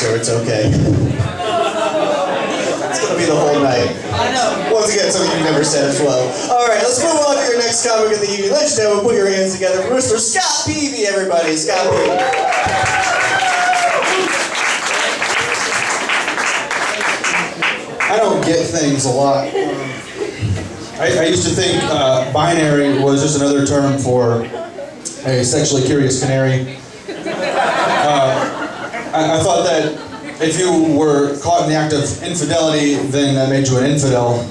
so it's okay. It's gonna be the whole night. I know. Once again, something you've never said as well. All right, let's move on to your next comic of the evening. Ladies and gentlemen, put your hands together for Mr. Scott Peavy, everybody. Scott Peavy. I don't get things a lot. I used to think binary was just another term for a sexually curious canary. I thought that if you were caught in the act of infidelity, then that made you an infidel.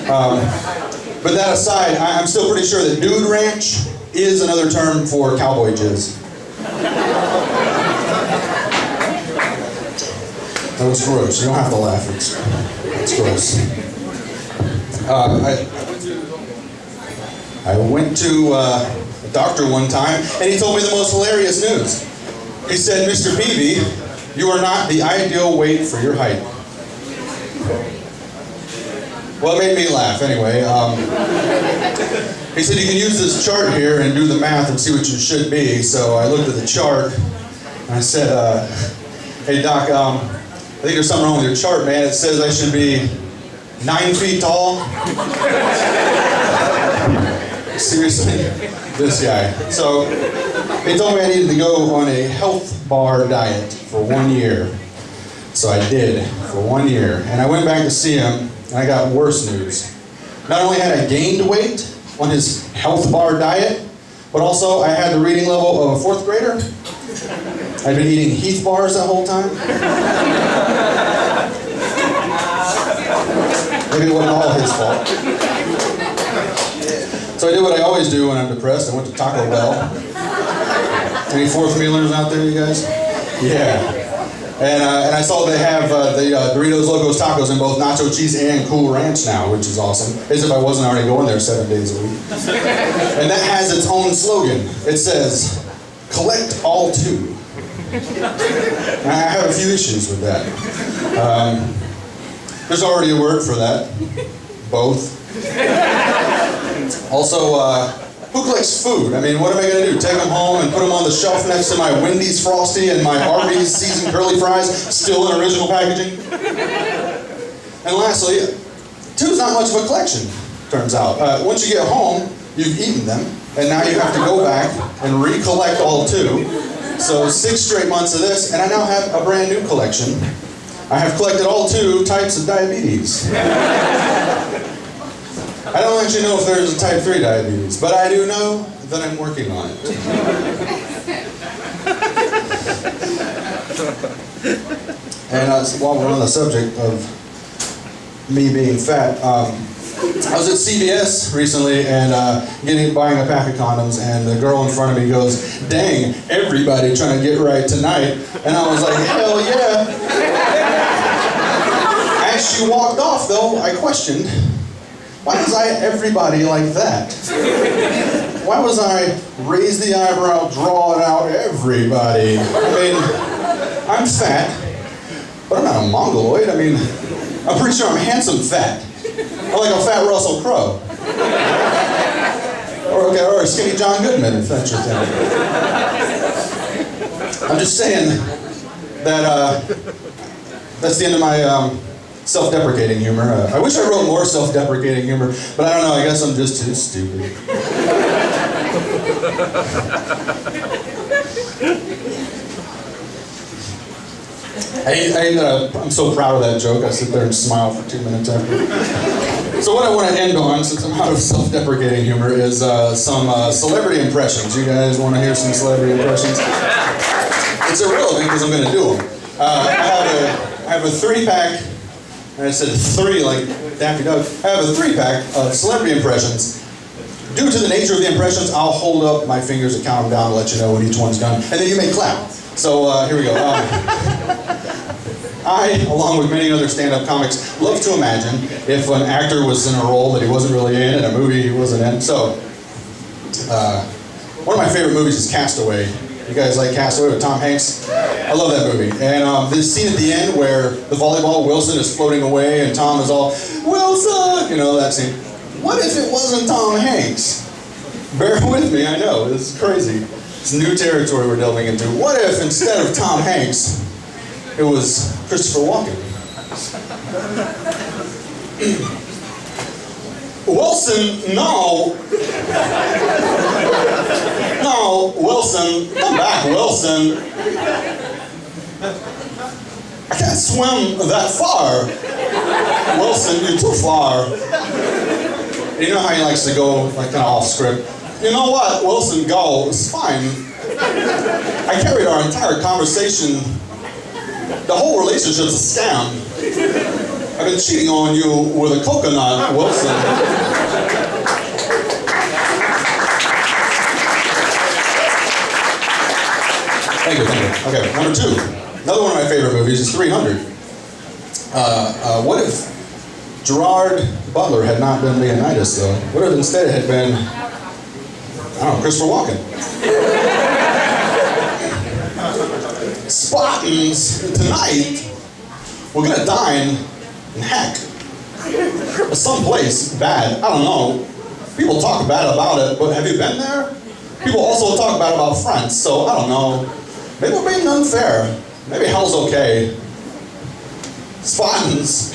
But that aside, I'm still pretty sure that dude ranch is another term for cowboy jizz. That was gross. You don't have to laugh. It's gross. I went to a doctor one time, and he told me the most hilarious news. He said, "Mr. Peavy, you are not the ideal weight for your height." Well, it made me laugh anyway. He said, "You can use this chart here and do the math and see what you should be." So I looked at the chart, and I said, "Hey, Doc, I think there's something wrong with your chart, man. It says I should be 9 feet tall." Seriously? This guy. So he told me I needed to go on a health bar diet for 1 year. So I did for 1 year. And I went back to see him, and I got worse news. Not only had I gained weight on his health bar diet, but also I had the reading level of a 4th grader. I'd been eating Heath bars that whole time. Maybe it wasn't all his fault. So I did what I always do when I'm depressed. I went to Taco Bell. Any 4th mealers out there, you guys? Yeah. And I saw they have the Doritos Locos Tacos in both nacho cheese and Cool Ranch now, which is awesome. As if I wasn't already going there 7 days a week. And that has its own slogan. It says, "Collect all 2." I have a few issues with that. There's already a word for that. Both. Also, who collects food? I mean, what am I going to do? Take them home and put them on the shelf next to my Wendy's Frosty and my Arby's seasoned curly fries, still in original packaging? And lastly, 2 is not much of a collection, turns out. Once you get home, you've eaten them, and now you have to go back and recollect all 2. So 6 straight months of this, and I now have a brand new collection. I have collected all 2 types of diabetes. I don't actually know if there's a type 3 diabetes, but I do know that I'm working on it. And while we're on the subject of me being fat, I was at CVS recently and buying a pack of condoms, and the girl in front of me goes, "Dang, everybody trying to get right tonight." And I was like, "Hell yeah." As she walked off, though, I questioned, why was I everybody like that? Why was I raise the eyebrow, draw it out, everybody? I mean, I'm fat, but I'm not a mongoloid. I mean, I'm pretty sure I'm handsome fat. I'm like a fat Russell Crowe. Or a skinny John Goodman, if that's your thing. I'm just saying that that's the end of my self-deprecating humor. I wish I wrote more self-deprecating humor, but I don't know, I guess I'm just too stupid. I'm so proud of that joke, I sit there and smile for 2 minutes after. So what I want to end on, since I'm out of self-deprecating humor, is some celebrity impressions. You guys want to hear some celebrity impressions? It's irrelevant because I'm going to do them. I have a 3-pack. And I said 3 like Daffy Duck. I have a 3-pack of celebrity impressions. Due to the nature of the impressions, I'll hold up my fingers and count them down and let you know when each one's done. And then you may clap. So here we go. I, along with many other stand-up comics, love to imagine if an actor was in a role that he wasn't really in a movie he wasn't in. So, one of my favorite movies is Castaway. You guys like Castaway with Tom Hanks? I love that movie. And this scene at the end where the volleyball, Wilson is floating away and Tom is all, "Wilson!" You know, that scene. What if it wasn't Tom Hanks? Bear with me, I know, this is crazy. It's new territory we're delving into. What if instead of Tom Hanks, It was Christopher Walken. Wilson, no. No, Wilson, come back, Wilson. I can't swim that far. Wilson, you're too far. You know how he likes to go like kind of off script? You know what, Wilson, go, it's fine. I carried our entire conversation. The whole relationship's a scam. I've been cheating on you with a coconut, Wilson. Thank you. Okay, number 2. Another one of my favorite movies is 300. What if Gerard Butler had not been Leonidas, though? What if instead it had been, I don't know, Christopher Walken? Spartans, tonight, we're gonna dine in heck. Someplace bad, I don't know. People talk bad about it, but have you been there? People also talk bad about France, so I don't know. Maybe we're being unfair. Maybe hell's okay. Spartans,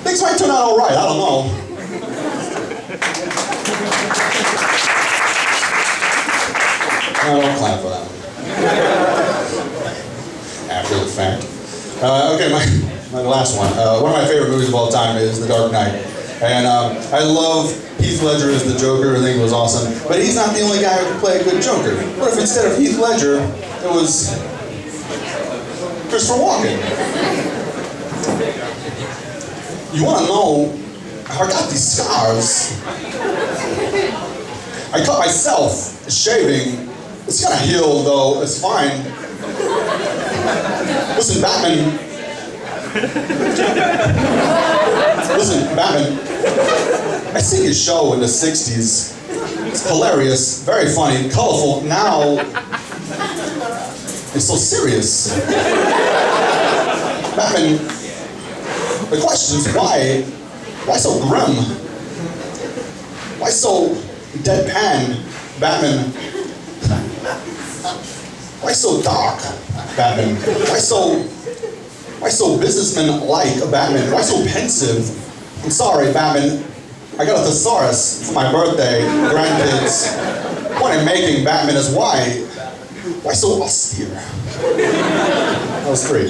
things might turn out all right, I don't know. No, don't clap for that one. After the fact. Okay, my last one. One of my favorite movies of all time is The Dark Knight. And I love Heath Ledger as the Joker. I think it was awesome. But he's not the only guy who can play a good Joker. What if instead of Heath Ledger, it was Christopher Walken? You want to know how I got these scars? I cut myself shaving. It's gonna heal though, it's fine. Listen, Batman. I seen his show in the 60s. It's hilarious, very funny, colorful. Now, it's so serious. Batman, the question is why so grim? Why so deadpan, Batman? Why so dark, Batman? Why so businessman-like, Batman? Why so pensive? I'm sorry, Batman. I got a thesaurus for my birthday, grandkids. The point I'm making, Batman, is why so austere? That was 3.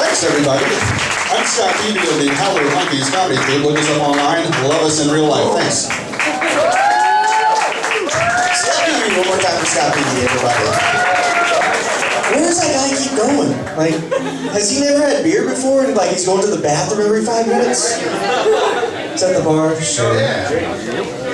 Thanks, everybody. I'm Scott Peavy of the Howler Monkeys Comedy Troupe. Look us up online. Love us in real life. Thanks. One more time for Scott Peavy, everybody. Where does that guy keep going? Like, has he never had beer before? And like he's going to the bathroom every 5 minutes? Is that the bar? Sure.